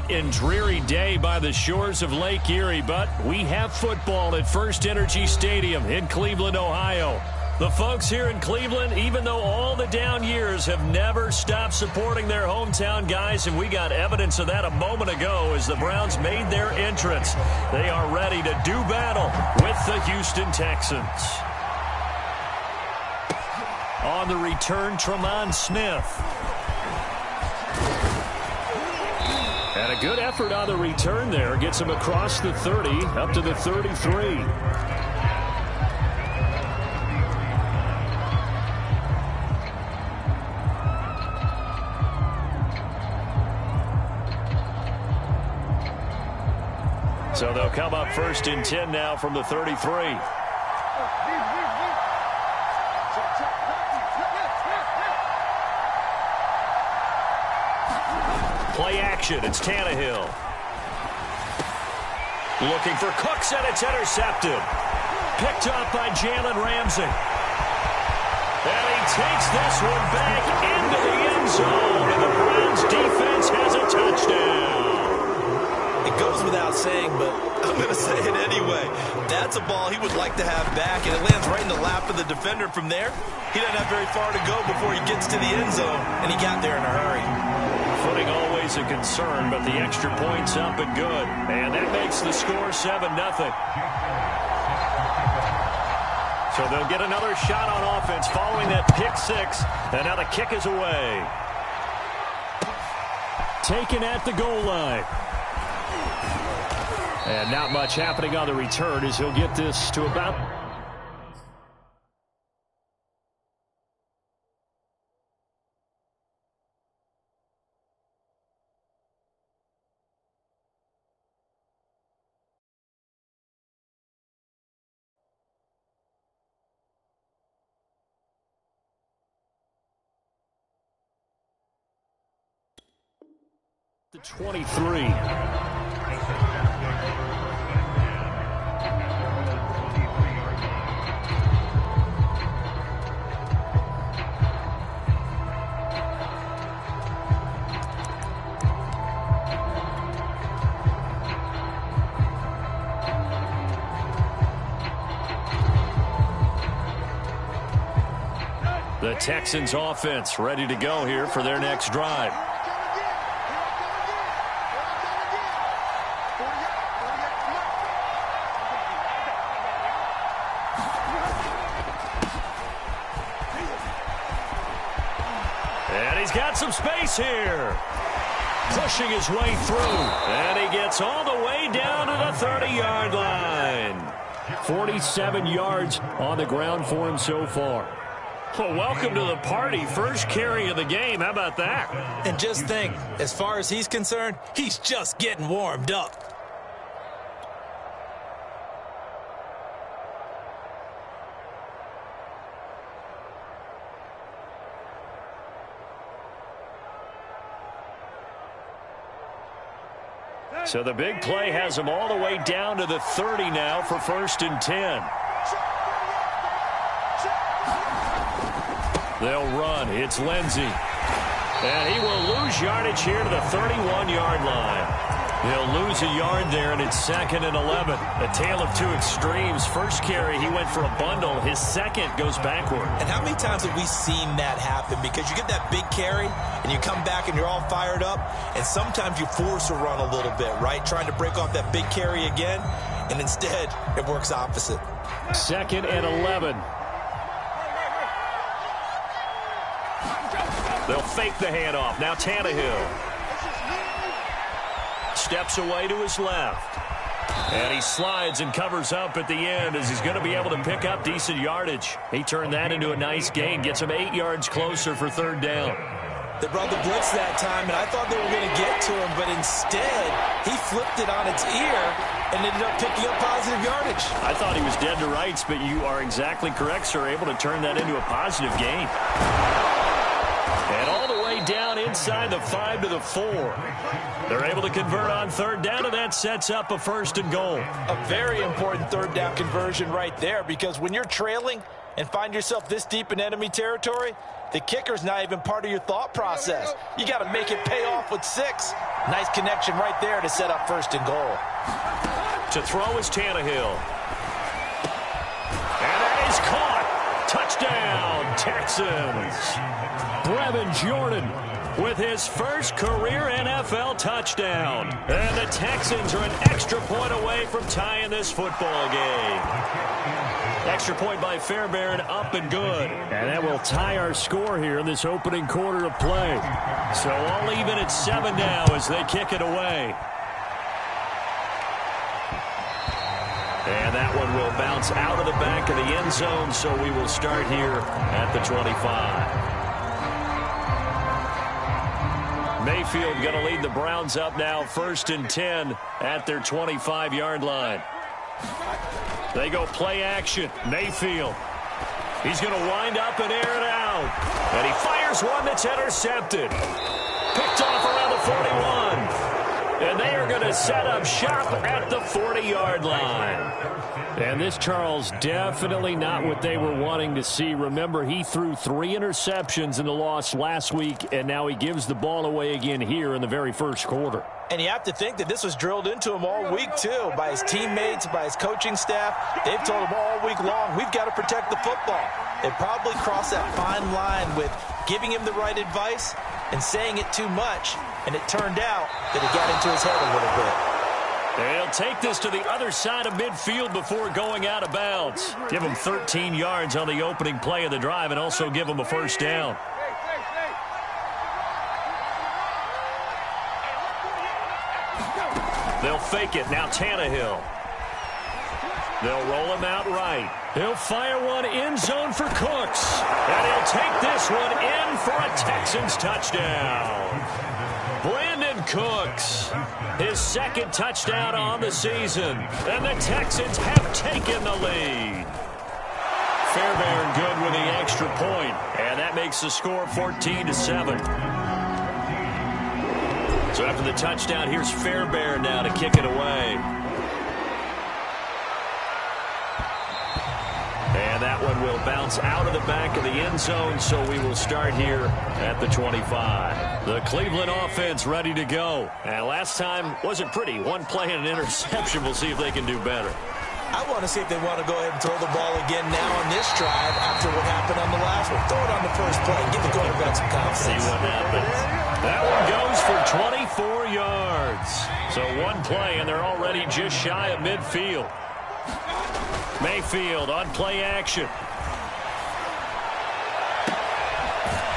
hot and dreary day by the shores of Lake Erie, but we have football at First Energy Stadium in Cleveland, Ohio. The folks here in Cleveland, even though all the down years, have never stopped supporting their hometown guys, and we got evidence of that a moment ago as the Browns made their entrance. They are ready to do battle with the Houston Texans. On the return, Tremont Smith. And a good effort on the return there. Gets him across the 30, up to the 33. So they'll come up first and 10 now from the 33. Play action. It's Tannehill. Looking for Cooks, and it's intercepted. Picked up by Jalen Ramsey. And he takes this one back into the end zone, and the Browns defense has a touchdown. It goes without saying, but I'm going to say it anyway. That's a ball he would like to have back, and it lands right in the lap of the defender from there. He doesn't have very far to go before he gets to the end zone, and he got there in a hurry. Footing always a concern, but the extra point's up and good. And that makes the score 7-0. So they'll get another shot on offense following that pick six. And now the kick is away. Taken at the goal line. And not much happening on the return as he'll get this to about... the 23. The Texans offense ready to go here for their next drive. And he's got some space here. Pushing his way through. And he gets all the way down to the 30-yard line. 47 yards on the ground for him so far. Well, welcome to the party. First carry of the game. How about that? And just think, as far as he's concerned, he's just getting warmed up. So the big play has him all the way down to the 30 now for first and 10. They'll run. It's Lindsey. And he will lose yardage here to the 31-yard line. He'll lose a yard there, and it's 2nd and 11. A tale of two extremes. First carry, he went for a bundle. His second goes backward. And how many times have we seen that happen? Because you get that big carry, and you come back, and you're all fired up, and sometimes you force a run a little bit, right? Trying to break off that big carry again, and instead, it works opposite. 2nd and 11. They'll fake the handoff. Now Tannehill. Steps away to his left. And he slides and covers up at the end as he's going to be able to pick up decent yardage. He turned that into a nice gain. Gets him 8 yards closer for third down. They brought the blitz that time, and I thought they were going to get to him, but instead, he flipped it on its ear and ended up picking up positive yardage. I thought he was dead to rights, but you are exactly correct, sir. Able to turn that into a positive gain. And all the way down inside the 5 to the 4. They're able to convert on third down, and that sets up a 1st and goal. A very important third down conversion right there, because when you're trailing, and find yourself this deep in enemy territory, the kicker's not even part of your thought process. You got to make it pay off with 6. Nice connection right there to set up 1st and goal. To throw is Tannehill. And that is caught. Touchdown, Texans. Brevin Jordan with his first career NFL touchdown. And the Texans are an extra point away from tying this football game. Extra point by Fairbairn, up and good. And that will tie our score here in this opening quarter of play. So all even at 7 now as they kick it away. And that one will bounce out of the back of the end zone, so we will start here at the 25. Mayfield going to lead the Browns up now, 1st and 10 at their 25-yard line. They go play action. Mayfield. He's going to wind up and air it out. And he fires one that's intercepted. Picked off around the 41. And they are going to set up shop at the 40-yard line. And this, Charles, definitely not what they were wanting to see. Remember, he threw 3 interceptions in the loss last week, and now he gives the ball away again here in the very first quarter. And you have to think that this was drilled into him all week, too, by his teammates, by his coaching staff. They've told him all week long, we've got to protect the football. They probably crossed that fine line with giving him the right advice and saying it too much. And it turned out that it got into his head a little bit. They'll take this to the other side of midfield before going out of bounds. Give him 13 yards on the opening play of the drive and also give him a 1st down. They'll fake it. Now Tannehill. They'll roll him out right. He'll fire one end zone for Cooks. And he'll take this one in for a Texans touchdown. Brandon Cooks, his 2nd touchdown on the season. And the Texans have taken the lead. Fairbairn good with the extra point. And that makes the score 14-7. So after the touchdown, here's Fairbairn now to kick it away. And that one will bounce out of the back of the end zone, so we will start here at the 25. The Cleveland offense ready to go. And last time wasn't pretty. One play and an interception. We'll see if they can do better. I want to see if they want to go ahead and throw the ball again now on this drive after what happened on the last one. Throw it on the first play. Give the quarterback some confidence. See what happens. That one goes for 24 yards. So one play, and they're already just shy of midfield. Mayfield on play action.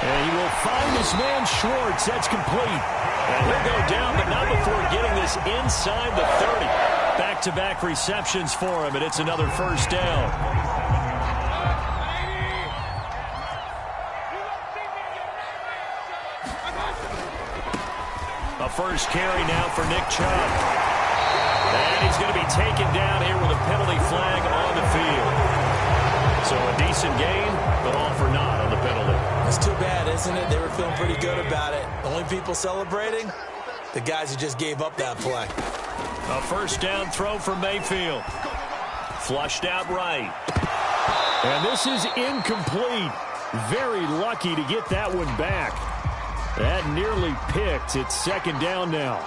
And he will find his man Schwartz. That's complete. And he'll go down, but not before getting this inside the 30. Back-to-back receptions for him, and it's another 1st down. A first carry now for Nick Chubb. And he's going to be taken down here with a penalty flag on the field. So a decent gain, but all for naught on the penalty. It's too bad, isn't it? They were feeling pretty good about it. The only people celebrating, the guys who just gave up that play. A 1st down throw for Mayfield. Flushed out right. And this is incomplete. Very lucky to get that one back. That nearly picked. It's 2nd down now.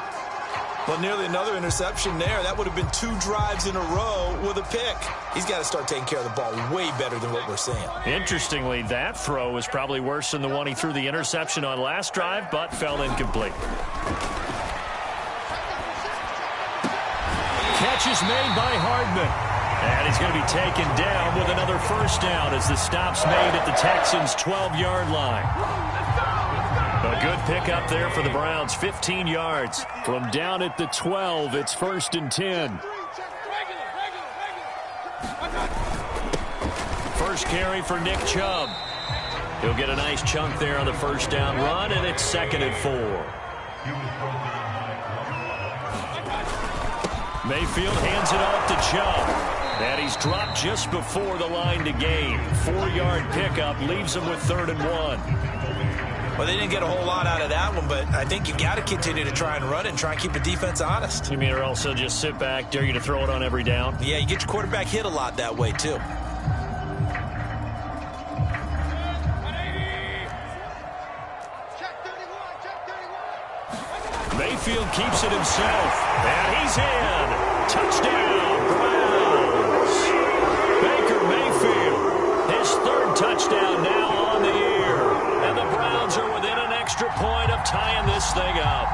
Well, nearly another interception there. That would have been 2 drives in a row with a pick. He's got to start taking care of the ball way better than what we're seeing. Interestingly, that throw was probably worse than the one he threw the interception on last drive, but fell incomplete. Catch is made by Hardman. And he's going to be taken down with another 1st down as the stop's made at the Texans' 12-yard line. A good pickup there for the Browns, 15 yards. From down at the 12, it's 1st and 10. First carry for Nick Chubb. He'll get a nice chunk there on the 1st down run, and it's 2nd and 4. Mayfield hands it off to Chubb. And he's dropped just before the line to gain. 4-yard pickup leaves him with 3rd and 1. Well, they didn't get a whole lot out of that one, but I think you've got to continue to try and run it and try and keep the defense honest. You mean or also just sit back, dare you to throw it on every down? Yeah, you get your quarterback hit a lot that way, too. Mayfield keeps it himself. And he's in. Touchdown, Browns. Baker Mayfield, his third touchdown now on the year. And the Browns are within an extra point of tying this thing up.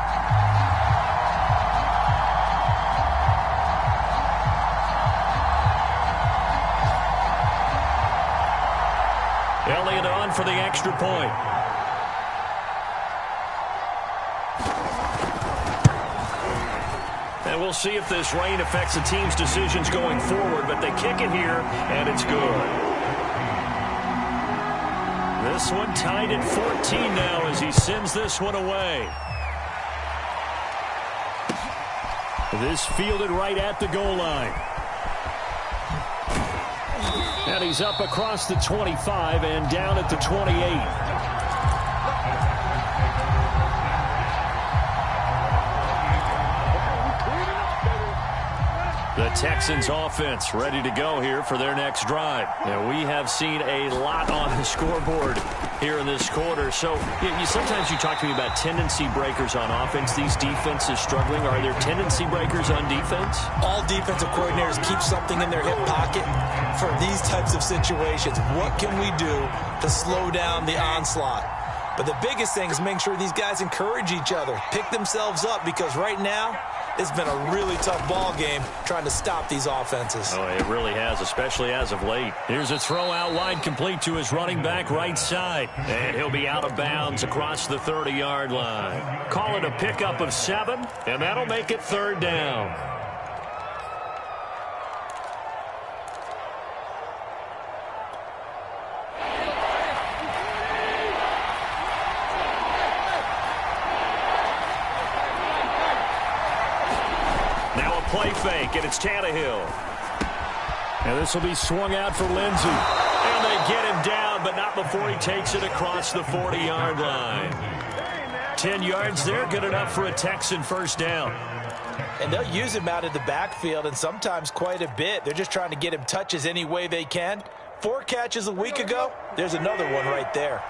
Elliott on for the extra point. And we'll see if this rain affects the team's decisions going forward, but they kick it here, and it's good. This one tied at 14 now as he sends this one away. This fielded right at the goal line. And he's up across the 25 and down at the 28. The Texans offense ready to go here for their next drive. And we have seen a lot on the scoreboard here in this quarter. So sometimes you talk to me about tendency breakers on offense. These defenses struggling. Are there tendency breakers on defense? All defensive coordinators keep something in their hip pocket for these types of situations. What can we do to slow down the onslaught? But the biggest thing is making sure these guys encourage each other, pick themselves up, because right now it's been a really tough ball game trying to stop these offenses. Oh, it really has, especially as of late. Here's a throw out wide, complete to his running back right side. And he'll be out of bounds across the 30-yard line. Call it a pickup of 7, and that'll make it 3rd down. Play fake, and it's Tannehill. And this will be swung out for Lindsey. And they get him down, but not before he takes it across the 40-yard line. 10 yards there, good enough for a Texan first down. And they'll use him out of the backfield, and sometimes quite a bit. They're just trying to get him touches any way they can. 4 catches a week ago, there's another one right there.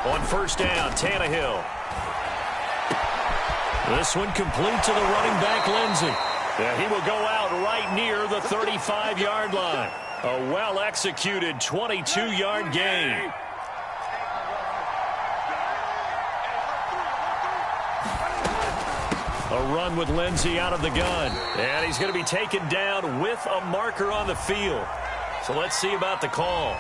On first down, Tannehill. This one complete to the running back, Lindsey. Yeah, he will go out right near the 35-yard line. A well-executed 22-yard gain. A run with Lindsey out of the gun. And he's going to be taken down with a marker on the field. So let's see about the call.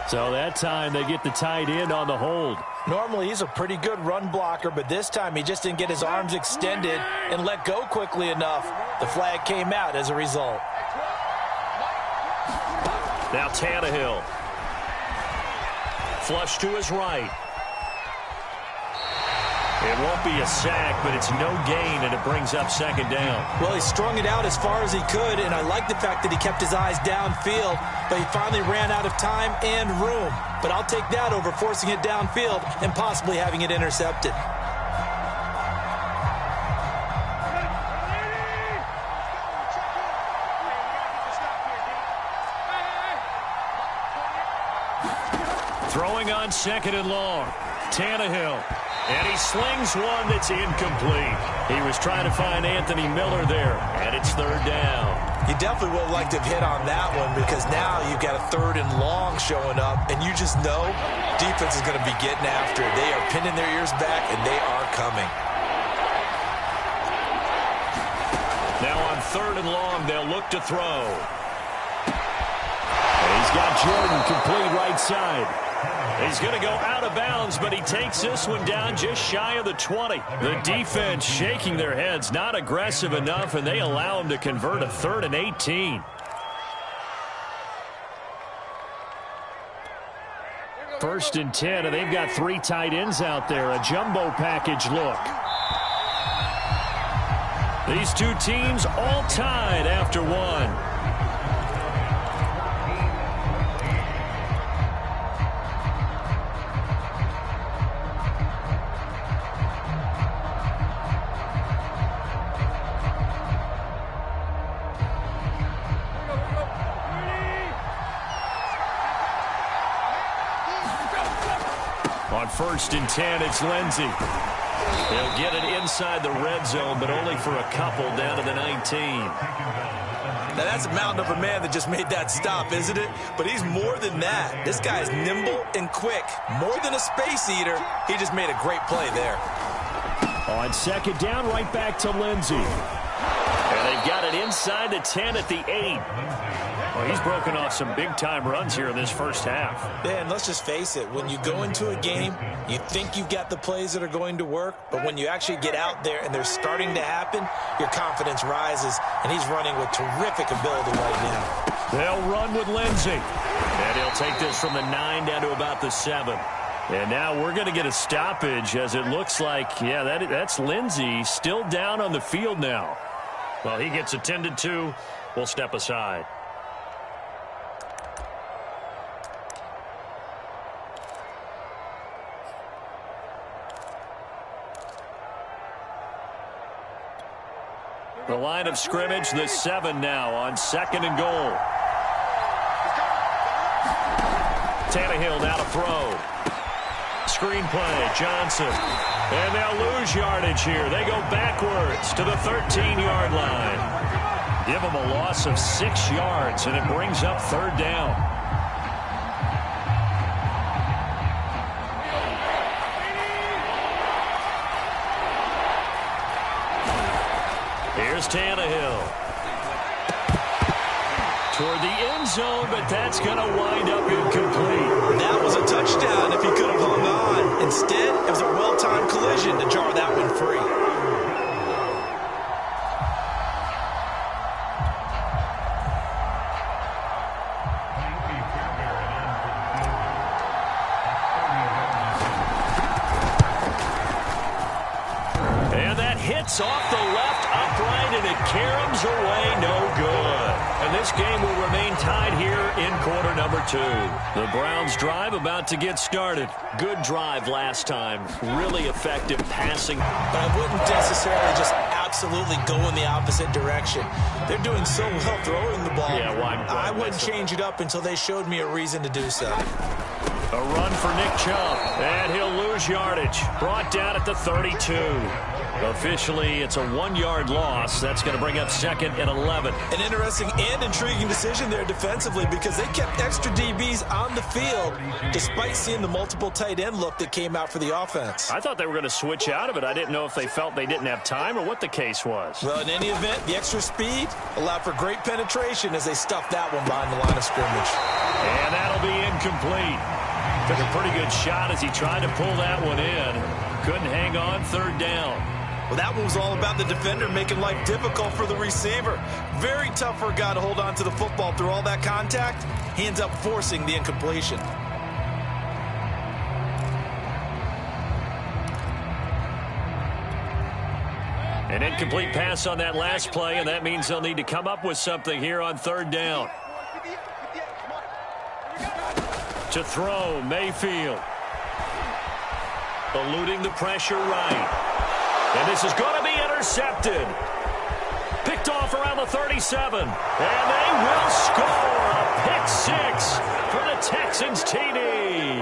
So that time they get the tight end on the hold. Normally he's a pretty good run blocker, but this time he just didn't get his arms extended and let go quickly enough. The flag came out as a result. Now Tannehill. Flush to his right. It won't be a sack, but it's no gain, and it brings up 2nd down. Well, he strung it out as far as he could, and I like the fact that he kept his eyes downfield, but he finally ran out of time and room. But I'll take that over forcing it downfield and possibly having it intercepted. Throwing on 2nd and long. Tannehill. And he slings one that's incomplete. He was trying to find Anthony Miller there, and it's 3rd down. You definitely would have liked to have hit on that one, because now you've got a 3rd and long showing up, and you just know defense is going to be getting after it. They are pinning their ears back, and they are coming. Now on 3rd and long, they'll look to throw. And he's got Jordan complete right side. He's going to go out of bounds, but he takes this one down just shy of the 20. The defense shaking their heads, not aggressive enough, and they allow him to convert a 3rd and 18. First and 10, and they've got 3 tight ends out there. A jumbo package look. These two teams all tied after one. 1st and 10. It's Lindsey. He'll get it inside the red zone, but only for a couple down to the 19. Now, that's a mountain of a man that just made that stop, isn't it? But he's more than that. This guy is nimble and quick. More than a space eater, he just made a great play there. On 2nd down, right back to Lindsey. And they've got it inside the 10 at the 8. Well, he's broken off some big-time runs here in this first half. Yeah, and let's just face it. When you go into a game, you think you've got the plays that are going to work, but when you actually get out there and they're starting to happen, your confidence rises, and he's running with terrific ability right now. They'll run with Lindsey. And he'll take this from the 9 down to about the 7. And now we're going to get a stoppage as it looks like, yeah, that's Lindsey still down on the field now. Well, he gets attended to. We'll step aside. The line of scrimmage, the 7 now on 2nd and goal. Tannehill now to throw. Screen play, Johnson. And they'll lose yardage here. They go backwards to the 13-yard line. Give them a loss of 6 yards, and it brings up 3rd down. Here's Tannehill. Toward the end zone, but that's going to wind up incomplete. That was a touchdown if he could have hung on. Instead, it was a well-timed collision to jar that one free. And that hits off the left upright, and it caroms away no good. And this game will remain tied here in quarter number 2. The Browns drive about to get started. Good drive last time. Really effective passing. But I wouldn't necessarily just absolutely go in the opposite direction. They're doing so well throwing the ball. Yeah, why I wouldn't change it up until they showed me a reason to do so. A run for Nick Chubb, and he'll lose yardage. Brought down at the 32. Officially, it's a 1-yard loss. That's going to bring up 2nd and 11. An interesting and intriguing decision there defensively because they kept extra DBs on the field despite seeing the multiple tight end look that came out for the offense. I thought they were going to switch out of it. I didn't know if they felt they didn't have time or what the case was. Well, in any event, the extra speed allowed for great penetration as they stuffed that one behind the line of scrimmage. And that'll be incomplete. Took a pretty good shot as he tried to pull that one in. Couldn't hang on, 3rd down. Well, that one was all about the defender making life difficult for the receiver. Very tough for a guy to hold on to the football through all that contact. He ends up forcing the incompletion. An incomplete pass on that last play, and that means they'll need to come up with something here on 3rd down. To throw, Mayfield. Eluding the pressure right. And this is going to be intercepted. Picked off around the 37. And they will score a pick 6 for the Texans TD.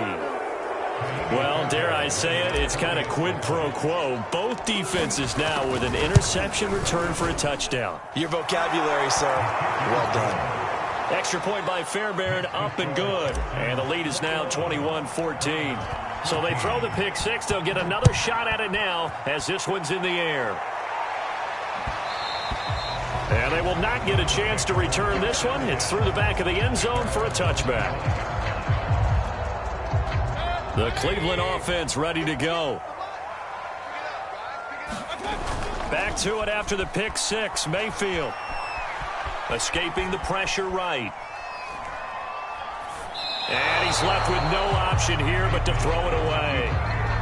Well, dare I say it, it's kind of quid pro quo. Both defenses now with an interception return for a touchdown. Your vocabulary, sir. Well done. Extra point by Fairbairn, up and good. And the lead is now 21-14. So they throw the pick 6. They'll get another shot at it now as this one's in the air. And they will not get a chance to return this one. It's through the back of the end zone for a touchback. The Cleveland offense ready to go. Back to it after the pick 6. Mayfield escaping the pressure right. And he's left with no option here but to throw it away.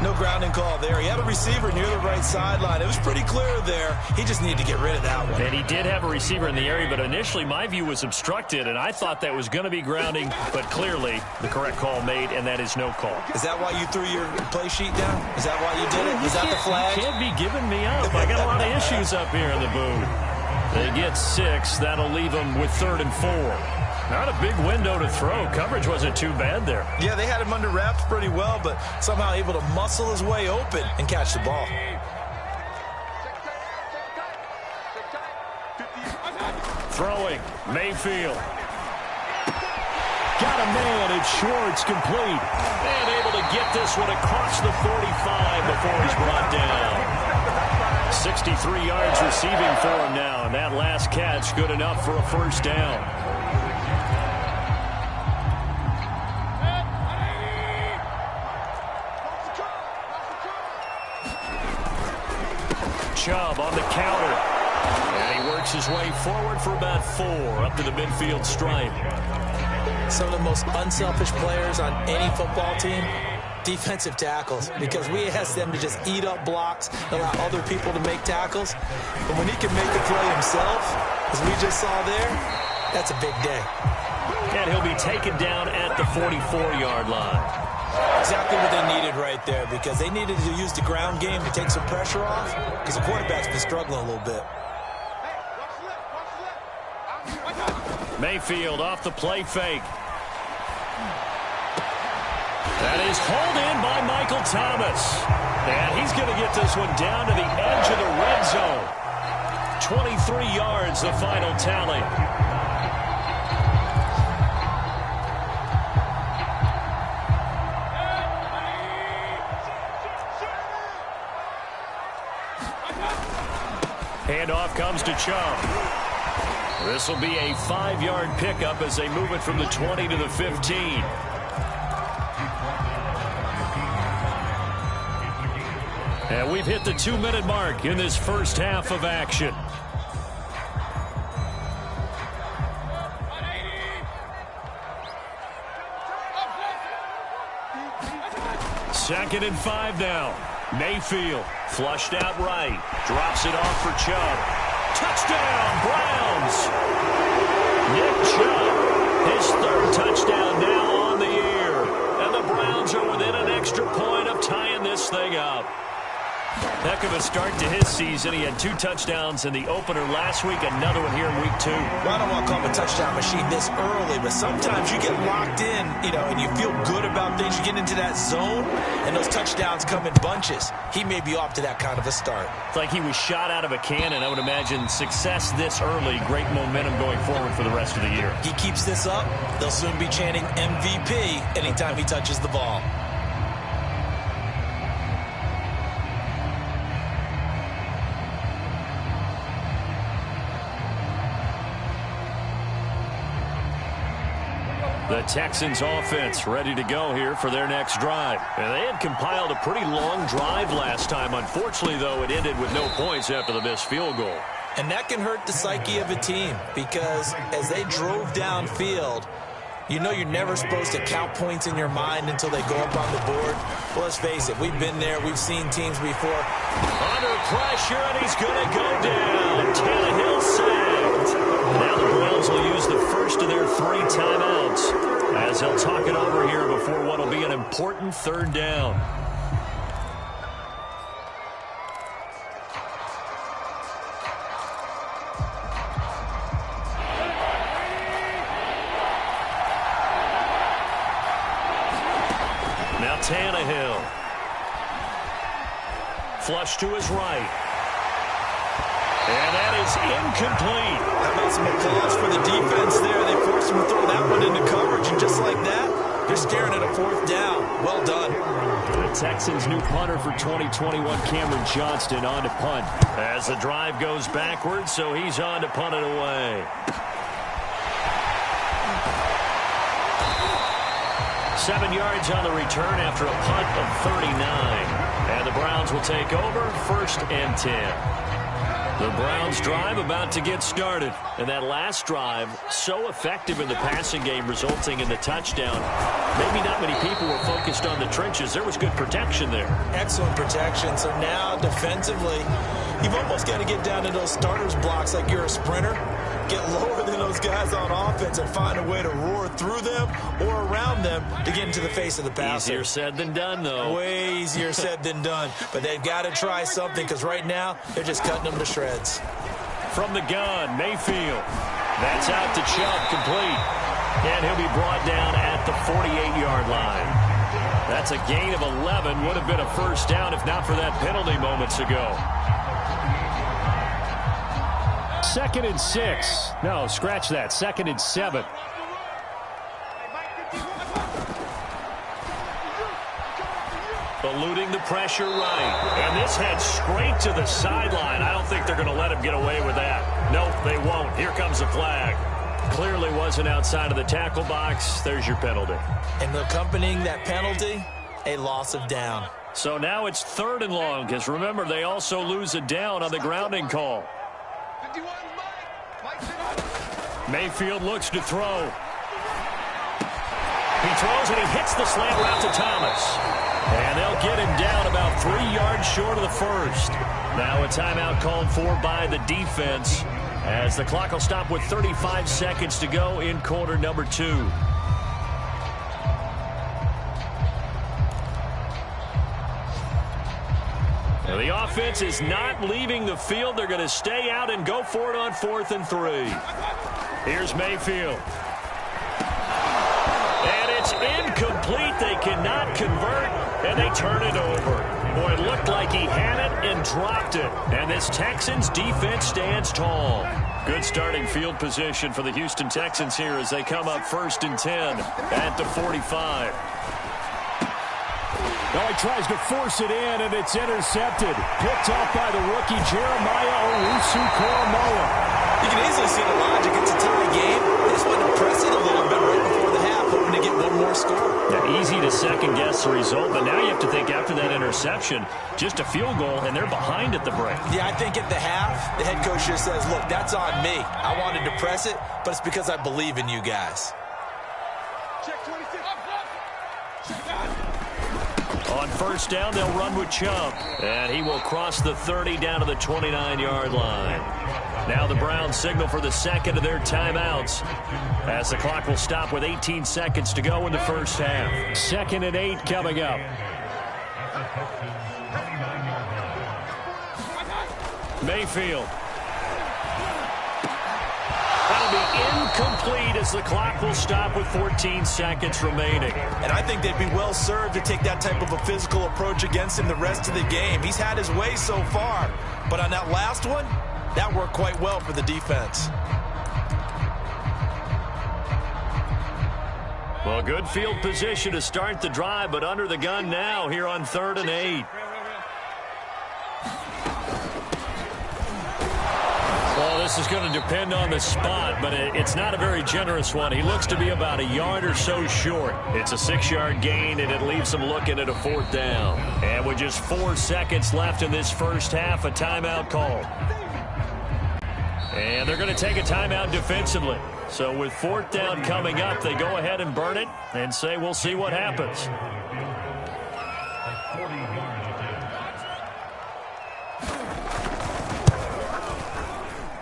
No grounding call there. He had a receiver near the right sideline. It was pretty clear there. He just needed to get rid of that one. And he did have a receiver in the area, but initially my view was obstructed, and I thought that was going to be grounding, but clearly the correct call made, and that is no call. Is that why you threw your play sheet down? Is that why you did it? Is that the flag? You can't be giving me up. I got a lot of issues up here in the booth. They get 6. That'll leave them with 3rd and 4. Not a big window to throw. Coverage wasn't too bad there. Yeah, they had him under wraps pretty well, but somehow able to muscle his way open and catch the ball. Throwing, Mayfield. Got a man, it's Schwartz, complete. And able to get this one across the 45 before he's brought down. 63 yards receiving for him now, and that last catch good enough for a first down. Chubb on the counter. And he works his way forward for about 4 up to the midfield stripe. Some of the most unselfish players on any football team, defensive tackles, because we ask them to just eat up blocks, allow other people to make tackles. But when he can make the play himself, as we just saw there, that's a big day. And he'll be taken down at the 44-yard line. Exactly what they needed right there, because they needed to use the ground game to take some pressure off, because the quarterback's been struggling a little bit. Mayfield off the play fake. That is hauled in by Michael Thomas. And he's going to get this one down to the edge of the red zone. 23 yards, the final tally. Handoff comes to Chubb. This will be a 5-yard pickup as they move it from the 20 to the 15. And we've hit the 2-minute mark in this first half of action. Second and 5 now. Mayfield flushed out right. Drops it off for Chubb. Touchdown, Browns! Nick Chubb, his 3rd touchdown now on the year. And the Browns are within an extra point of tying this thing up. Heck of a start to his season. He had 2 touchdowns in the opener last week, another one here in week 2. Well, I don't want to call him a touchdown machine this early, but sometimes you get locked in, and you feel good about things. You get into that zone, and those touchdowns come in bunches. He may be off to that kind of a start. It's like he was shot out of a cannon. I would imagine success this early, great momentum going forward for the rest of the year. He keeps this up, they'll soon be chanting MVP anytime he touches the ball. The Texans offense ready to go here for their next drive. And they had compiled a pretty long drive last time. Unfortunately, though, it ended with no points after the missed field goal. And that can hurt the psyche of a team, because as they drove downfield, you know you're never supposed to count points in your mind until they go up on the board. Well, let's face it, we've been there. We've seen teams before. Under pressure, and he's going to go down. Tannehill sacked. Now the Browns will use the first of their 3 timeouts as they'll talk it over here before what will be an important 3rd down. Now Tannehill. Flush to his right. And that is incomplete. How about some applause for the defense there? They forced him to throw that one into coverage, and just like that, they're staring at a 4th down. Well done. The Texans' new punter for 2021, Cameron Johnston, on to punt. As the drive goes backwards, so he's on to punt it away. 7 yards on the return after a punt of 39. And the Browns will take over, 1st and 10. The Browns drive about to get started. And that last drive, so effective in the passing game, resulting in the touchdown. Maybe not many people were focused on the trenches. There was good protection there. Excellent protection. So now, defensively, you've almost got to get down to those starters blocks like you're a sprinter. Get lower than those guys on offense and find a way to roar through them or around them to get into the face of the passer. Easier said than done, though. Way easier said than done. But they've got to try something, because right now they're just cutting them to shreds. from the gun. Mayfield. That's out to Chubb, complete. And he'll be brought down at the 48-yard line. That's a gain of 11. Would have been a first down if not for that penalty moments ago. 2nd and 6. No, scratch that. 2nd and 7. Eluding the pressure right. And this head straight to the sideline. I don't think they're going to let him get away with that. Nope, they won't. Here comes the flag. Clearly wasn't outside of the tackle box. There's your penalty. And accompanying that penalty, a loss of down. So now it's 3rd and long, because remember, they also lose a down on the grounding call. Mayfield looks to throw. He throws and he hits the slant route to Thomas. And they'll get him down about 3 yards short of the first. Now a timeout called for by the defense, as the clock will stop with 35 seconds to go in quarter number 2. Now the offense is not leaving the field. They're going to stay out and go for it on 4th and 3. Here's Mayfield. And it's incomplete. They cannot convert, and they turn it over. Boy, it looked like he had it and dropped it. And this Texans defense stands tall. Good starting field position for the Houston Texans here as they come up 1st and 10 at the 45. Now he tries to force it in, and it's intercepted. Picked off by the rookie Jeremiah Owusu-Koramoah. You can easily see the logic. It's a tie game. They just want to press it a little bit right before the half, hoping to get one more score. Yeah, easy to second-guess the result, but now you have to think after that interception, just a field goal, and they're behind at the break. Yeah, I think at the half, the head coach just says, look, that's on me. I wanted to press it, but it's because I believe in you guys. Check 26. On 1st down, they'll run with Chubb, and he will cross the 30 down to the 29-yard line. Now the Browns signal for the 2nd of their timeouts, as the clock will stop with 18 seconds to go in the first half. 2nd and 8 coming up. Mayfield. That'll be incomplete as the clock will stop with 14 seconds remaining. And I think they'd be well served to take that type of a physical approach against him the rest of the game. He's had his way so far, but on that last one, that worked quite well for the defense. Well, good field position to start the drive, but under the gun now here on 3rd and 8. Well, this is going to depend on the spot, but it's not a very generous one. He looks to be about a yard or so short. It's a 6-yard gain, and it leaves him looking at a 4th down. And with just 4 seconds left in this first half, a timeout call. And they're going to take a timeout defensively. So with 4th down coming up, they go ahead and burn it and say we'll see what happens.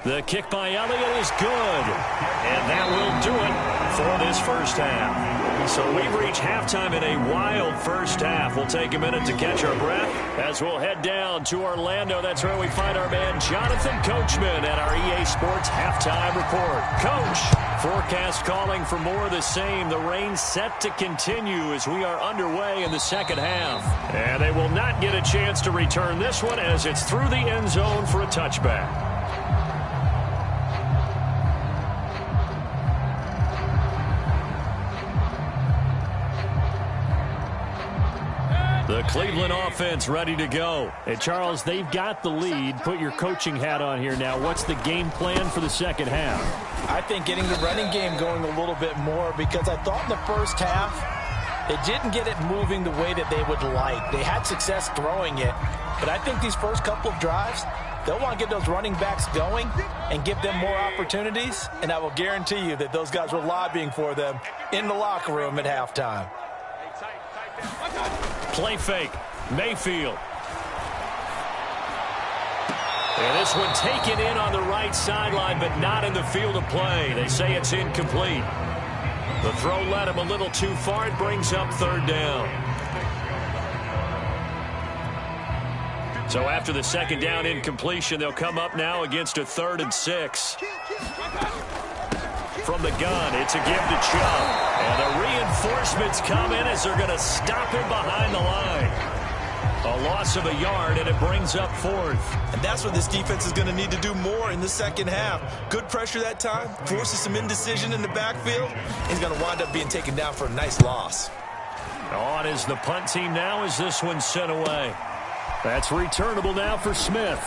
The kick by Elliott is good. And that will do it for this first half. So we've reached halftime in a wild first half. We'll take a minute to catch our breath as we'll head down to Orlando. That's where we find our man Jonathan Coachman at our EA Sports Halftime Report. Coach, forecast calling for more of the same. The rain set to continue as we are underway in the second half. And they will not get a chance to return this one as it's through the end zone for a touchback. The Cleveland offense ready to go. Hey, Charles, they've got the lead. Put your coaching hat on here now. What's the game plan for the second half? I think getting the running game going a little bit more, because I thought in the first half they didn't get it moving the way that they would like. They had success throwing it, but I think these first couple of drives, they'll want to get those running backs going and give them more opportunities, and I will guarantee you that those guys were lobbying for them in the locker room at halftime. Play fake. Mayfield. And this one taken in on the right sideline, but not in the field of play. They say it's incomplete. The throw led him a little too far. It brings up 3rd down. So after the second down incompletion, they'll come up now against a 3rd and 6. From the gun, it's a give to Chubb. And the reinforcements come in as they're going to stop him behind the line. A loss of a yard, and it brings up 4th. And that's what this defense is going to need to do more in the second half. Good pressure that time, forces some indecision in the backfield. He's going to wind up being taken down for a nice loss. On is the punt team now as this one's sent away. That's returnable now for Smith.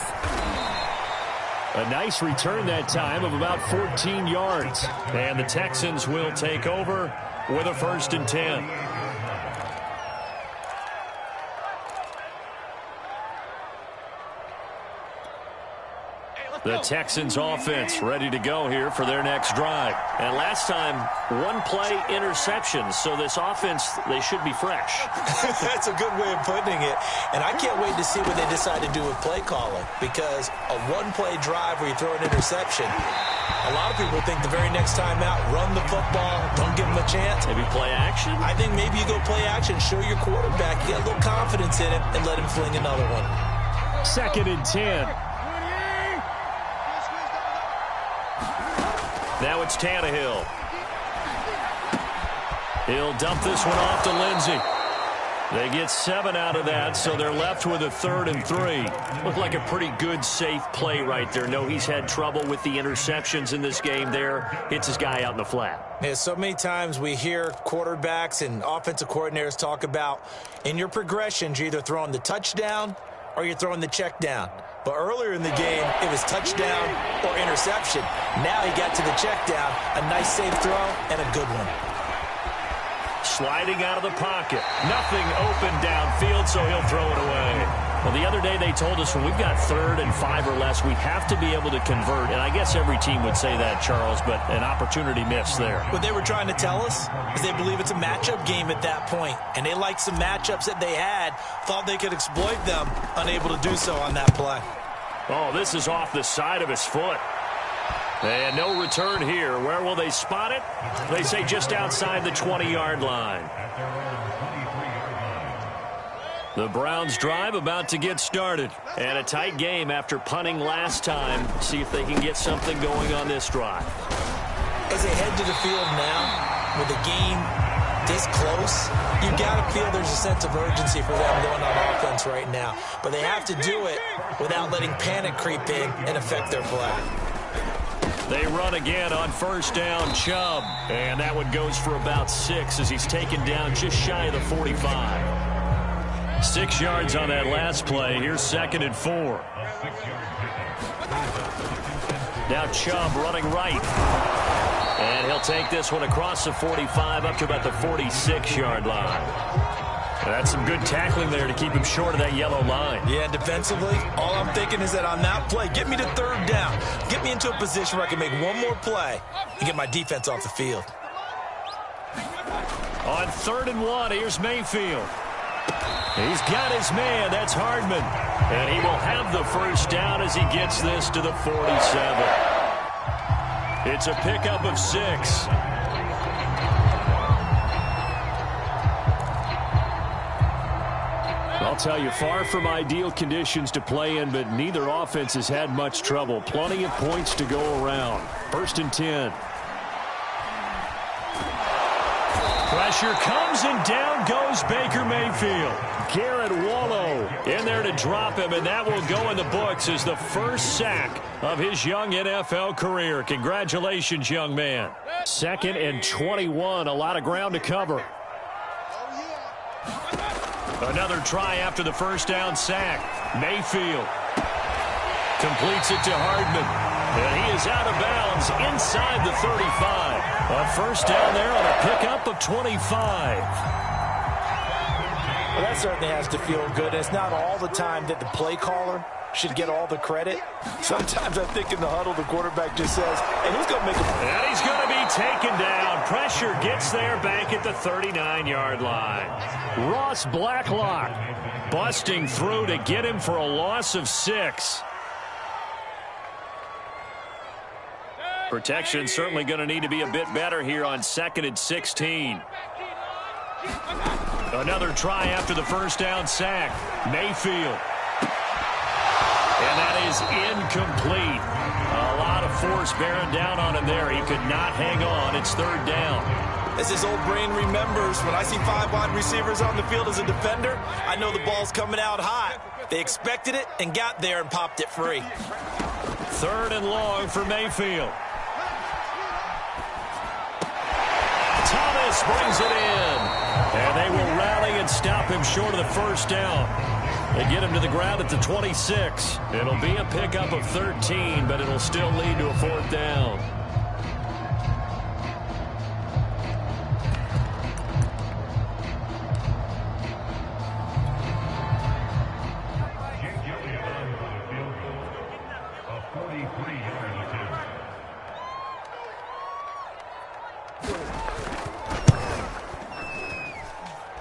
A nice return that time of about 14 yards. And the Texans will take over with a 1st and 10. The Texans offense ready to go here for their next drive. And last time, 1-play interceptions. So this offense, they should be fresh. That's a good way of putting it. And I can't wait to see what they decide to do with play calling. Because a 1-play drive where you throw an interception, a lot of people think the very next time out, run the football, don't give him a chance. Maybe play action? I think maybe you go play action, show your quarterback, you got a little confidence in him, and let him fling another one. 2nd and 10. Now it's Tannehill. He'll dump this one off to Lindsey. They get 7 out of that, so they're left with a 3rd and 3. Looked like a pretty good, safe play right there. No, he's had trouble with the interceptions in this game there. Hits his guy out in the flat. Yeah, so many times we hear quarterbacks and offensive coordinators talk about in your progressions, you're either throwing the touchdown or you're throwing the check down. But earlier in the game, it was touchdown or interception. Now he got to the check down, a nice safe throw, and a good one. Sliding out of the pocket. Nothing open downfield, so he'll throw it away. Well, the other day they told us when we've got 3rd and 5 or less, we have to be able to convert. And I guess every team would say that, Charles, but an opportunity missed there. What they were trying to tell us is they believe it's a matchup game at that point. And they liked some matchups that they had, thought they could exploit them, unable to do so on that play. Oh, this is off the side of his foot. And no return here. Where will they spot it? They say just outside the 20-yard line. The Browns drive about to get started. And a tight game after punting last time. See if they can get something going on this drive. As they head to the field now, with the game this close, you got to feel there's a sense of urgency for them going on offense right now. But they have to do it without letting panic creep in and affect their play. They run again on 1st down, Chubb. And that one goes for about 6 as he's taken down just shy of the 45. 6 yards on that last play. Here's 2nd and 4. Now Chubb running right. And he'll take this one across the 45 up to about the 46-yard line. That's some good tackling there to keep him short of that yellow line. Yeah, defensively, all I'm thinking is that on that play, get me to 3rd down. Get me into a position where I can make one more play and get my defense off the field. On 3rd and 1, here's Mayfield. He's got his man. That's Hardman. And he will have the 1st down as he gets this to the 47. It's a pickup of 6. I'll tell you, far from ideal conditions to play in, but neither offense has had much trouble. Plenty of points to go around. 1st and 10. Pressure comes, and down goes Baker Mayfield. Garrett Wallow in there to drop him, and that will go in the books as the first sack of his young NFL career. Congratulations, young man. 2nd and 21, a lot of ground to cover. Another try after the 1st down sack. Mayfield completes it to Hardman. And he is out of bounds inside the 35. A 1st down there on a pickup of 25. Well, that certainly has to feel good. It's not all the time that the play caller should get all the credit. Sometimes I think in the huddle, the quarterback just says, and he's going to make a... And he's going to be taken down. Pressure gets there back at the 39-yard line. Ross Blacklock busting through to get him for a loss of 6. Protection certainly going to need to be a bit better here on 2nd and 16. Another try after the 1st down sack. Mayfield is incomplete. A lot of force bearing down on him there. He could not hang on. It's third down. As his old brain remembers, when I see 5 wide receivers on the field as a defender, I know the ball's coming out hot. They expected it and got there and popped it free. Third and long for Mayfield. Thomas brings it in. And they will rally and stop him short of the first down. They get him to the ground at the 26. It'll be a pickup of 13, but it'll still lead to a fourth down.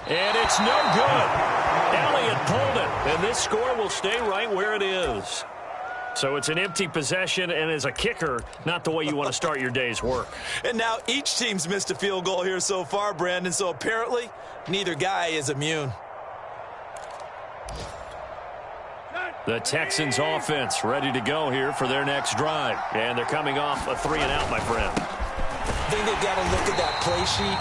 And it's no good. Elliott pulled it, and this score will stay right where it is. So it's an empty possession, and as a kicker, not the way you want to start your day's work. And now each team's missed a field goal here so far, Brandon, so apparently neither guy is immune. The Texans offense ready to go here for their next drive. And they're coming off a 3-and-out, my friend. I think they've got to look at that play sheet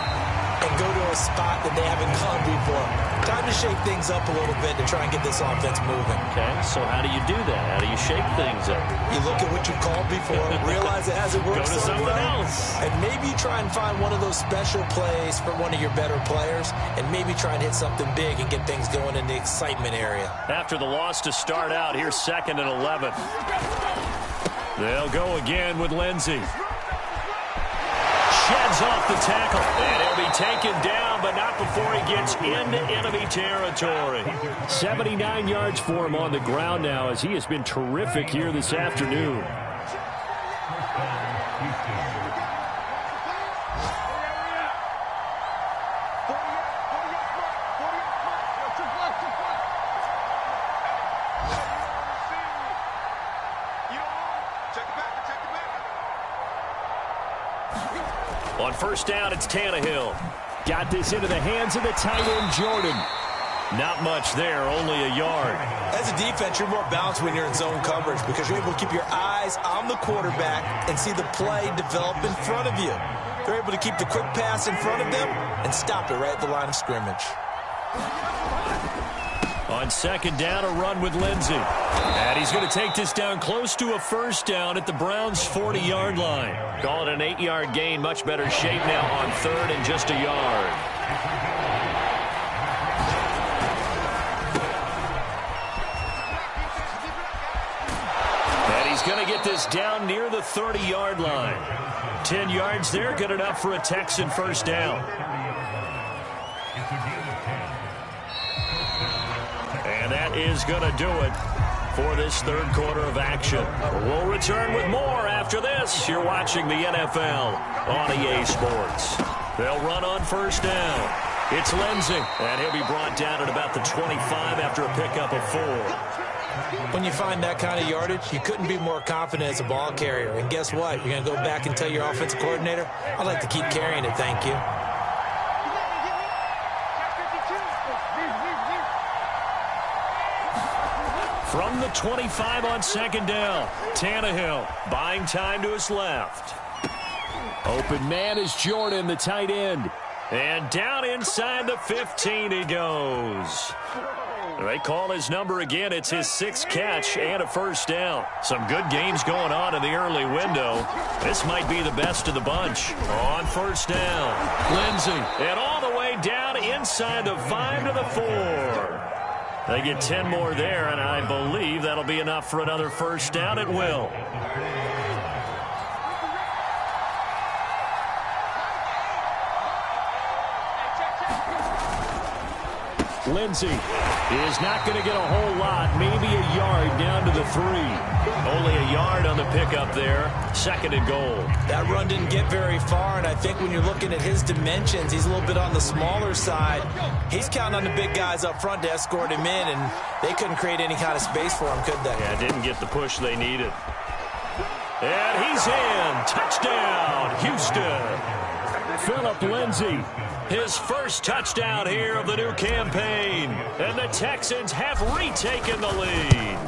and go to a spot that they haven't gone before. Time to shake things up a little bit to try and get this offense moving. Okay, so how do you do that? How do you shake things up? You look at what you called before, realize it hasn't worked Go to so someone well, else. and maybe try and find one of those special plays for one of your better players, and maybe try and hit something big and get things going in the excitement area. After the loss to start out, here's 2nd and 11. They'll go again with Lindsey. Sheds off the tackle, and he'll be taken down, but not before he gets into enemy territory. 79 yards for him on the ground now, as he has been terrific here this afternoon. On first down, it's Tannehill. Got this into the hands of the tight end, Jordan. Not much there, only a yard. As a defense, you're more balanced when you're in zone coverage because you're able to keep your eyes on the quarterback and see the play develop in front of you. They're able to keep the quick pass in front of them and stop it right at the line of scrimmage. On second down, a run with Lindsey. And he's going to take this down close to a first down at the Browns' 40-yard line. Call it an 8-yard gain. Much better shape now on third and just a yard. And he's going to get this down near the 30-yard line. 10 yards there, good enough for a Texan first down. And that is going to do it for this third quarter of action. We'll return with more after this. You're watching the NFL on EA Sports. They'll run on first down. It's Lindsey, and he'll be brought down at about the 25 after a pickup of 4. When you find that kind of yardage, you couldn't be more confident as a ball carrier. And guess what? You're going to go back and tell your offensive coordinator, I'd like to keep carrying it, thank you. From the 25 on second down, Tannehill buying time to his left. Open man is Jordan, the tight end. And down inside the 15 he goes. They call his number again. It's his 6th catch and a first down. Some good games going on in the early window. This might be the best of the bunch. On first down, Lindsey. And all the way down inside the 5 to the 4. They get 10 more there, and I believe that'll be enough for another first down. It will. Lindsey is not going to get a whole lot, maybe a yard down to the 3. Only a yard on the pickup there. 2nd and goal. That run didn't get very far, and I think when you're looking at his dimensions, he's a little bit on the smaller side. He's counting on the big guys up front to escort him in, and they couldn't create any kind of space for him, could they? Yeah, didn't get the push they needed. And he's in. Touchdown, Houston. Phillip Lindsey, his first touchdown here of the new campaign. And the Texans have retaken the lead.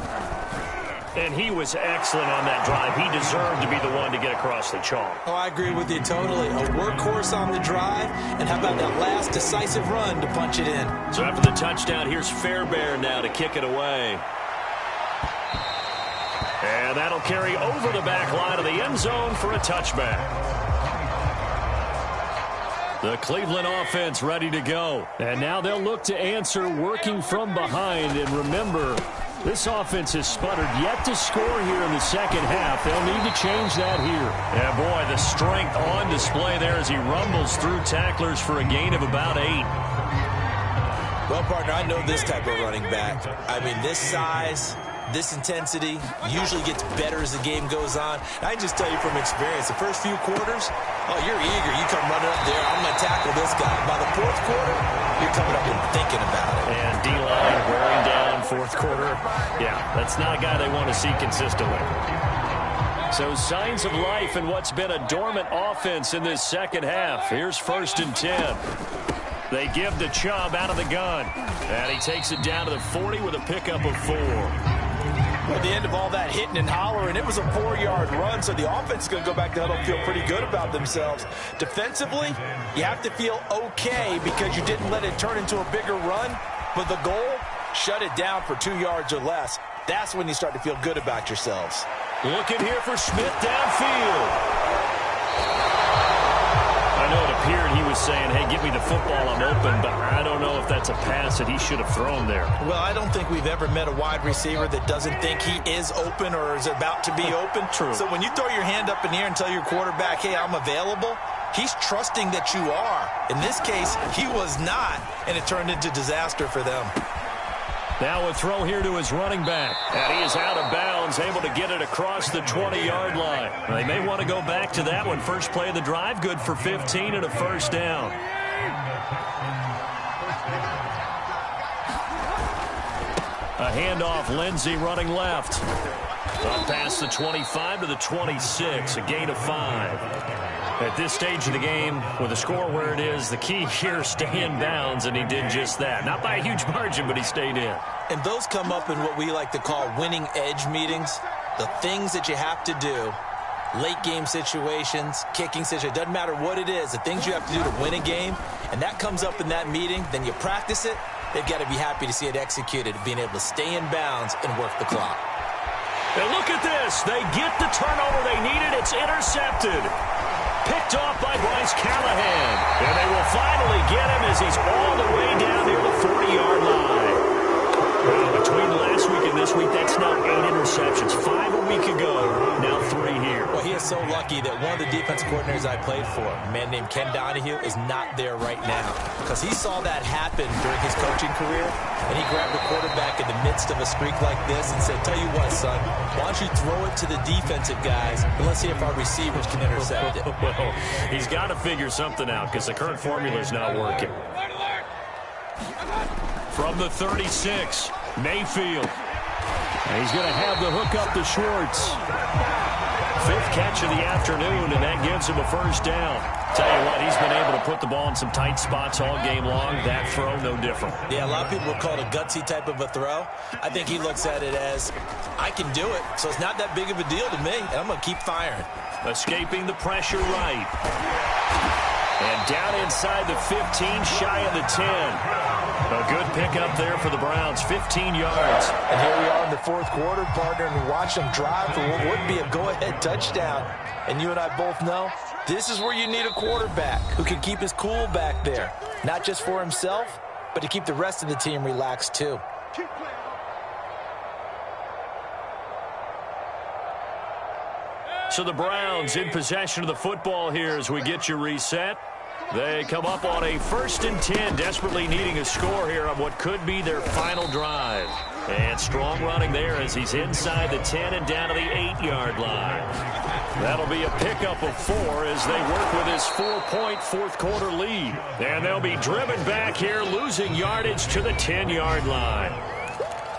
And he was excellent on that drive. He deserved to be the one to get across the chalk. Oh, I agree with you totally. A workhorse on the drive, and how about that last decisive run to punch it in? So after the touchdown, here's Fairbairn now to kick it away. And that'll carry over the back line of the end zone for a touchback. The Cleveland offense ready to go. And now they'll look to answer working from behind. And remember, this offense has sputtered yet to score here in the second half. They'll need to change that here. Yeah, boy, the strength on display there as he rumbles through tacklers for a gain of about 8. Well, partner, I know this type of running back. I mean, this size, this intensity usually gets better as the game goes on. I can just tell you from experience, the first few quarters, oh, you're eager. You come running up there, I'm going to tackle this guy. By the fourth quarter, you're coming up and thinking about it. And D-line wearing down fourth quarter. Yeah, that's not a guy they want to see consistently. So signs of life in what's been a dormant offense in this second half. Here's 1st and 10. They give to Chubb out of the gun. And he takes it down to the 40 with a pickup of 4. At the end of all that hitting and hollering, it was a 4-yard run, so the offense is going to go back to huddle and feel pretty good about themselves. Defensively, you have to feel okay because you didn't let it turn into a bigger run, but the goal, shut it down for 2 yards or less. That's when you start to feel good about yourselves. Looking here for Smith downfield. I know it appeared he was saying, hey, give me the football, I'm open, but I don't know if that's a pass that he should have thrown there. Well, I don't think we've ever met a wide receiver that doesn't think he is open or is about to be open. True. So when you throw your hand up in the air and tell your quarterback, hey, I'm available, he's trusting that you are. In this case, he was not, and it turned into disaster for them. Now a throw here to his running back. And he is out of bounds, able to get it across the 20-yard line. They may want to go back to that one. First play of the drive, good for 15 and a first down. A handoff, Lindsey running left. Up past the 25 to the 26, a gain of 5. At this stage of the game, with the score where it is, the key here, stay in bounds, and he did just that. Not by a huge margin, but he stayed in. And those come up in what we like to call winning edge meetings. The things that you have to do, late game situations, kicking situations, doesn't matter what it is, the things you have to do to win a game, and that comes up in that meeting, then you practice it, they've got to be happy to see it executed, being able to stay in bounds and work the clock. And look at this. They get the turnover they needed. It's intercepted. Picked off by Bryce Callahan. And they will finally get him as he's all the way down near the 40-yard line. Well, between last week and this week, that's now 8 interceptions. 5 a week ago, now 3 here. Well, he is so lucky that one of the defense coordinators I played for, a man named Ken Donahue, is not there right now. Because he saw that happen during his coaching career, and he grabbed the quarterback in the midst of a streak like this and said, tell you what, son, why don't you throw it to the defensive guys, and let's see if our receivers can intercept it. Well, he's got to figure something out because the current formula is not working. From the 36, Mayfield. And he's going to have the hook up to Schwartz. 5th catch of the afternoon, and that gives him a first down. Tell you what, he's been able to put the ball in some tight spots all game long. That throw, no different. Yeah, a lot of people would call it a gutsy type of a throw. I think he looks at it as, I can do it, so it's not that big of a deal to me, and I'm going to keep firing. Escaping the pressure right. And down inside the 15, shy of the 10. A good pickup there for the Browns, 15 yards. And here we are in the fourth quarter, partner, and we watch them drive for what would be a go-ahead touchdown. And you and I both know this is where you need a quarterback who can keep his cool back there, not just for himself, but to keep the rest of the team relaxed too. So the Browns in possession of the football here as we get you reset. They come up on a 1st and 10, desperately needing a score here on what could be their final drive. And strong running there as he's inside the 10 and down to the 8-yard line. That'll be a pickup of 4 as they work with his 4-point fourth quarter lead. And they'll be driven back here, losing yardage to the 10-yard line.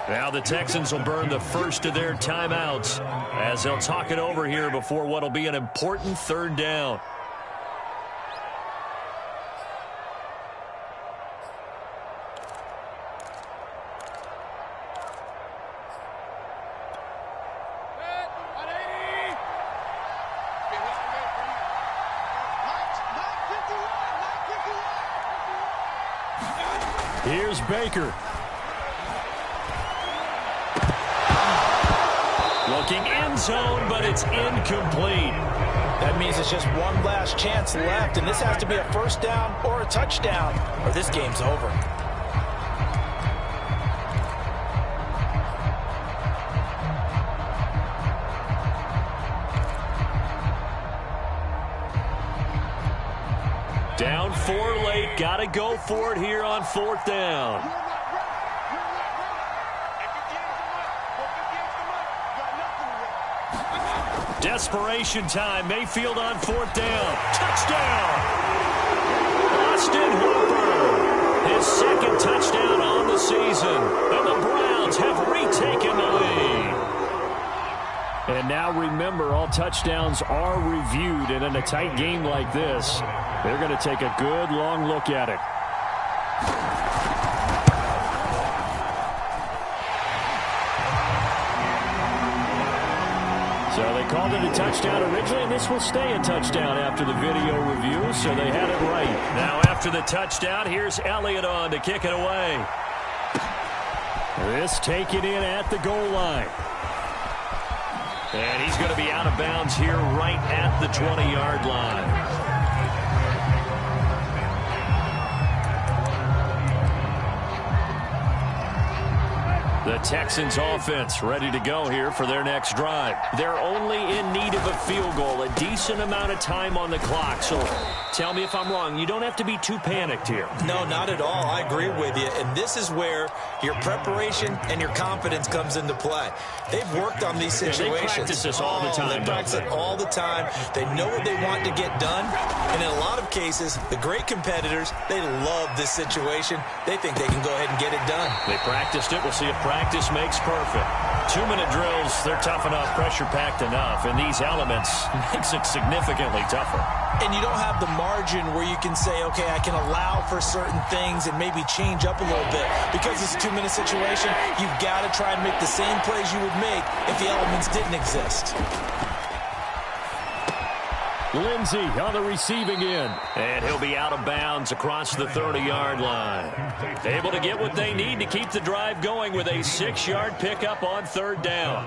Now the Texans will burn the first of their timeouts as they'll talk it over here before what will be an important 3rd down. Here's Baker. Looking end zone, but it's incomplete. That means it's just one last chance left, and this has to be a first down or a touchdown, or this game's over. Down 4 late. Got to go for it here on 4th down. Desperation time. Mayfield on 4th down. Touchdown! Austin Hooper. His second touchdown on the season. And the Browns have retaken the lead. And now remember, all touchdowns are reviewed. And in a tight game like this, they're going to take a good long look at it. So they called it a touchdown originally, and this will stay a touchdown after the video review, so they had it right. Now after the touchdown, here's Elliott on to kick it away. This taken in at the goal line. And he's going to be out of bounds here right at the 20-yard line. The Texans offense ready to go here for their next drive. They're only in need of a field goal, a decent amount of time on the clock. So tell me if I'm wrong. You don't have to be too panicked here. No, not at all. I agree with you. And this is where your preparation and your confidence comes into play. They've worked on these situations. They practice this all the time. They practice it all the time. They know what they want to get done. And in a lot of cases, the great competitors, they love this situation. They think they can go ahead and get it done. They practiced it. We'll see if practice makes perfect. 2-minute drills, they're tough enough, pressure-packed enough, and these elements makes it significantly tougher. And you don't have the margin where you can say, okay, I can allow for certain things and maybe change up a little bit. Because it's a 2-minute situation, you've got to try and make the same plays you would make if the elements didn't exist. Lindsey on the receiving end. And he'll be out of bounds across the 30-yard line. Able to get what they need to keep the drive going with a 6-yard pickup on 3rd down.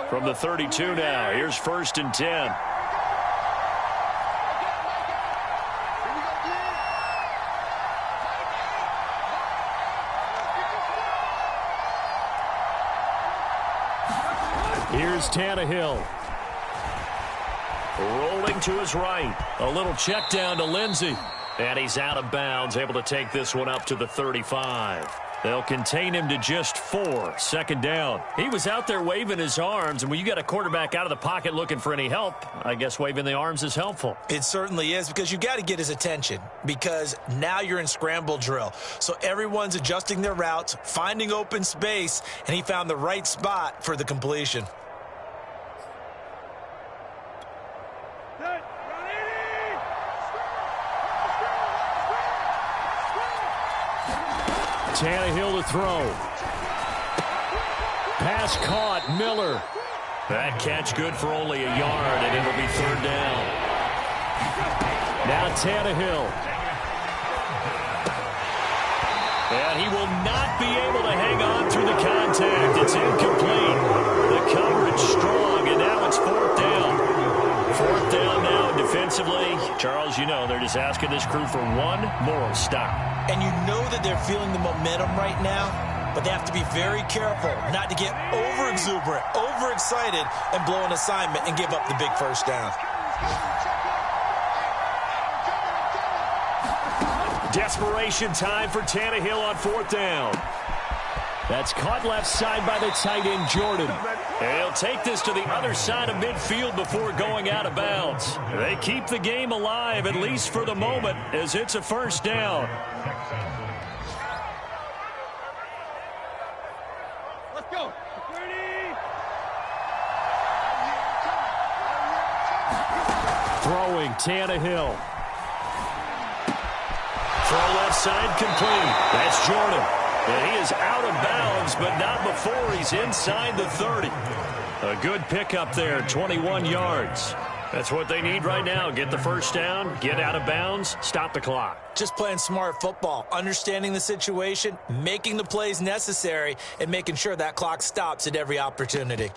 From the 32 now, here's 1st and 10. Here's Tannehill. Rolling to his right. A little check down to Lindsey. And he's out of bounds, able to take this one up to the 35. They'll contain him to just 4. 2nd down. He was out there waving his arms, and when you got a quarterback out of the pocket looking for any help, I guess waving the arms is helpful. It certainly is, because you got to get his attention, because now you're in scramble drill. So everyone's adjusting their routes, finding open space, and he found the right spot for the completion. Tannehill to throw. Pass caught. Miller. That catch good for only a yard, and it'll be 3rd down. Now Tannehill. And he will not be able to hang on through the contact. It's incomplete. The coverage strong, and now it's 4th down. 4th down now defensively. Charles, you know, they're just asking this crew for one moral stop. And you know that they're feeling the momentum right now, but they have to be very careful not to get over-exuberant, overexcited, and blow an assignment and give up the big 1st down. Desperation time for Tannehill on 4th down. That's caught left side by the tight end, Jordan. And he'll take this to the other side of midfield before going out of bounds. They keep the game alive, at least for the moment, as it's a 1st down. Let's go. Throwing, Tannehill. Throw left side complete. That's Jordan. And he is out of bounds, but not before he's inside the 30. A good pickup there, 21 yards. That's what they need right now. Get the first down, get out of bounds, stop the clock. Just playing smart football, understanding the situation, making the plays necessary, and making sure that clock stops at every opportunity.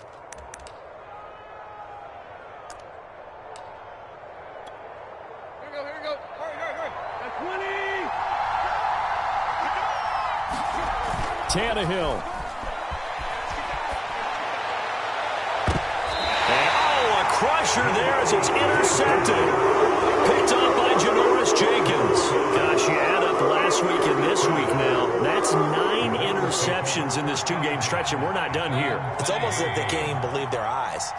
Here we go. Hurry. That's 20. Tannehill. Crusher there as it's intercepted. Picked up by Janoris Jenkins. Gosh, you add up last week and this week now. That's 9 interceptions in this 2-game stretch, and we're not done here. It's almost as if they can't even believe their eyes.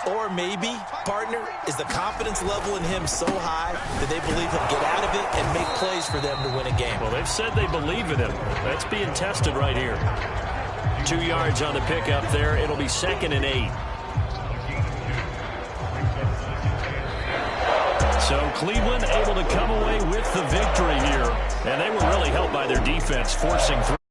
Or maybe, partner, is the confidence level in him so high that they believe he'll get out of it and make plays for them to win a game. Well, they've said they believe in him. That's being tested right here. 2 yards on the pickup there. It'll be 2nd and 8. So Cleveland able to come away with the victory here. And they were really helped by their defense, forcing through.